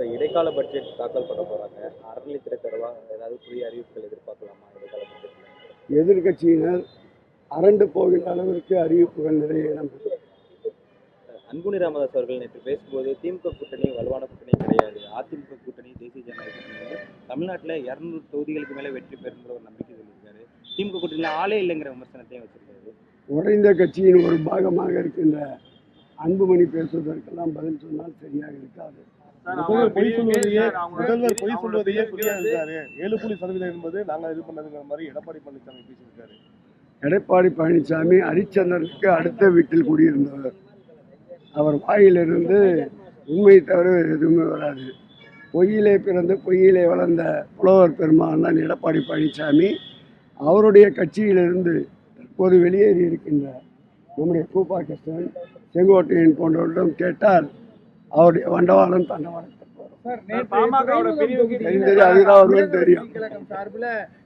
இப்போ இடைக்கால பட்ஜெட் தாக்கல் பண்ண போறாங்க. அறநிலைத்துறை தரவா ஏதாவது புதிய அறிவிப்புகள் எதிர்பார்க்கலாமா இடைக்கால பட்ஜெட்ல? எதிர்கட்சியினர் அரண்டு போகின்ற அளவிற்கு அறிவிப்புகள் நிறைய இடம்பெறும். அன்புமணி ராமதாஸ் அவர்கள் நேற்று பேசும்போது திமுக கூட்டணி வலுவான கூட்டணி கிடையாது, அதிமுக கூட்டணி தேசிய ஜனநாயக கூட்டணி வந்து தமிழ்நாட்டில் 200 தொகுதிகளுக்கு மேலே வெற்றி பெறுங்கிற ஒரு நம்பிக்கை சொல்லியிருக்காரு. திமுக கூட்டணியில் ஆளே இல்லைங்கிற விமர்சனத்தையும் வச்சிருக்காரு. உடைந்த கட்சியின் ஒரு பாகமாக இருக்கின்ற அன்புமணி பேசுவதற்கெல்லாம் பதில் சொன்னால் சரியாக இருக்காது. முதல்வர் பொய் சொல்வதையே சொல்லியா இருக்காரு. 7% என்பது நாங்க இது பண்ணதுங்கிற மாதிரி எடப்பாடி பழனிசாமி பேசியிருக்காரு. எடப்பாடி பழனிசாமி ஹரிச்சந்திரனுக்கு அடுத்த வீட்டில் குடியிருந்தவர். அவர் வாயிலிருந்து உண்மை தவிர எதுவுமே வராது. பொய்யிலே பிறந்து பொய்யிலே வளர்ந்த புலவர் பெருமான் தான் எடப்பாடி பழனிசாமி. அவருடைய கட்சியிலிருந்து தற்போது வெளியேறி இருக்கின்ற நம்முடைய கூப்பா கிருஷ்ணன், செங்கோட்டையன் போன்றவரிடம் கேட்டால் அவருடைய வண்டவாளம் தண்டவாளம் தெரியும்.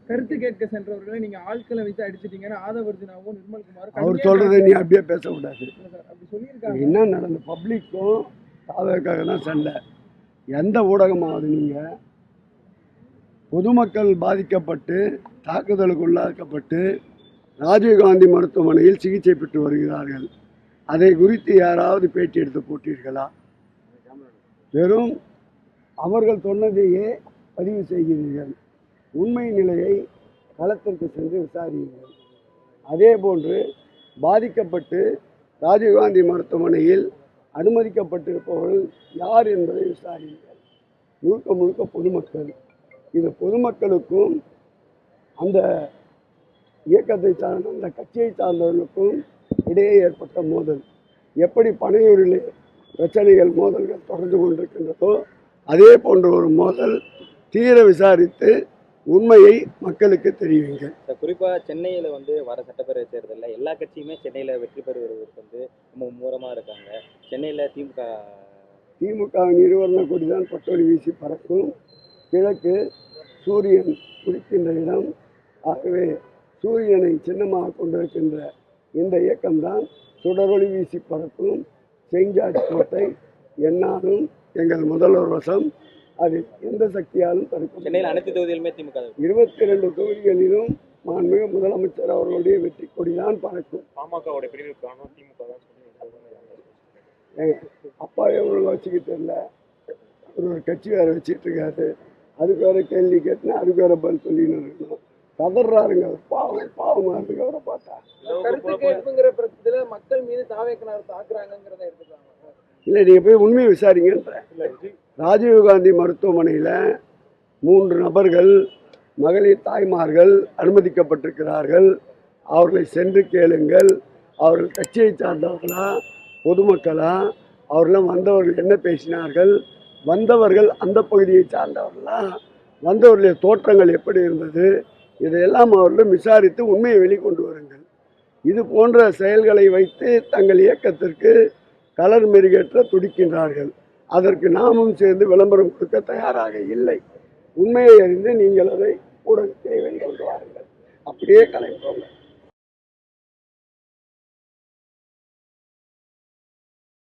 கருத்து கேட்க சென்றவர்களை நீங்க ஆட்களை வைத்து அடிச்சிட்டீங்கன்னு ஆதவர்ஜுனாவும் நிர்மல்குமார் அவர் சொல்றதை நீ அப்படியே பேசக்கூடாது. என்ன நடந்த பப்ளிக்கும் தாவதற்காக தான் சண்டை. எந்த ஊடகமாவது நீங்க பொதுமக்கள் பாதிக்கப்பட்டு தாக்குதலுக்கு உள்ளாக்கப்பட்டு ராஜீவ்காந்தி மருத்துவமனையில் சிகிச்சை பெற்று வருகிறார்கள். அதை குறித்து யாராவது பேட்டி எடுத்து போட்டீர்களா? வெறும் அவர்கள் சொன்னதையே பதிவு செய்கிறீர்கள். உண்மை நிலையை களத்திற்கு சென்று விசாரியுங்கள். அதே போன்று பாதிக்கப்பட்டு ராஜீவ்காந்தி மருத்துவமனையில் அனுமதிக்கப்பட்டிருப்பவர்கள் யார் என்பதை விசாரியுங்கள். முழுக்க முழுக்க பொதுமக்கள். இது பொதுமக்களுக்கும் அந்த இயக்கத்தை சார்ந்த அந்த கட்சியை சார்ந்தவர்களுக்கும் இடையே ஏற்பட்ட மோதல். எப்படி பனையூரிலே பிரச்சனைகள் மோதல்கள் தொடர்ந்து கொண்டிருக்கின்றதோ அதே போன்ற ஒரு மோதல் தீர விசாரித்து உண்மையை மக்களுக்கு தெரிவிங்க. குறிப்பாக சென்னையில் வந்து வர சட்டப்பேரவை தேர்தலில் எல்லா கட்சியுமே சென்னையில் வெற்றி பெறுவதற்கு வந்து ரொம்ப மூலமாக இருக்காங்க. சென்னையில் திமுகவின் இருவர்ண கொடிதான் பட்டொலி வீசி பறக்கும். கிழக்கு சூரியன் உதிக்கின்ற இடம். ஆகவே சூரியனை சின்னமாக கொண்டிருக்கின்ற இந்த இயக்கம்தான் சுடரொளி வீசி பறக்கும். செயின்ட் ஜார்ஜ் கோட்டை என்னாலும் எங்கள் முதல்வர் வசம். அது எந்த சக்தியாலும் தடுக்கும். சென்னையில் அனைத்து தொகுதியிலுமே திமுக 22 தொகுதிகளிலும் மாண்புமிகு முதலமைச்சர் அவர்களுடைய வெற்றி கொடிதான் பறக்கும். பாமகவுடைய பிரிவுக்கான திமுக தான் அப்பாவே ஒழுங்காக வச்சுக்கிட்டு இல்லை. ஒரு கட்சி வேற வச்சுட்டு இருக்காரு. அதுக்கு வேற கேள்வி கேட்டுனா அதுக்கு வேற பதில் சொல்லின்னு இருக்கணும். கதறாருங்க. பாவமா இருக்கு அவரை பார்த்தா. கருத்து கேட்புங்கிற பிரச்சனை மக்கள் மீது தாவேக்கனார் தாக்குறாங்கிறத எடுத்துக்காங்க. இல்லை, நீங்கள் போய் உண்மையை விசாரிங்கன்ற. ராஜீவ்காந்தி மருத்துவமனையில் 3 நபர்கள் மகளிர் தாய்மார்கள் அனுமதிக்கப்பட்டிருக்கிறார்கள். அவர்களை சென்று கேளுங்கள். அவர்கள் கட்சியை சார்ந்தவர்களா பொதுமக்களா? அவர்களும் வந்தவர்கள் என்ன பேசினார்கள்? வந்தவர்கள் அந்த பகுதியை சார்ந்தவர்களா? வந்தவர்களுடைய தோற்றங்கள் எப்படி இருந்தது? இதையெல்லாம் அவர்களும் விசாரித்து உண்மையை வெளிக்கொண்டு வருங்கள். இது போன்ற செயல்களை வைத்து தங்கள் இயக்கத்திற்கு கலர் மெருகேற்ற துடிக்கின்றார்கள். அதற்கு நாமும் சேர்ந்து விளம்பரம் கொடுக்க தயாராக இல்லை. உண்மையை அறிந்து நீங்கள் அதை ஊடகத்தை வெளிக்கொண்டு வாருங்கள். அப்படியே கலைப்போங்க.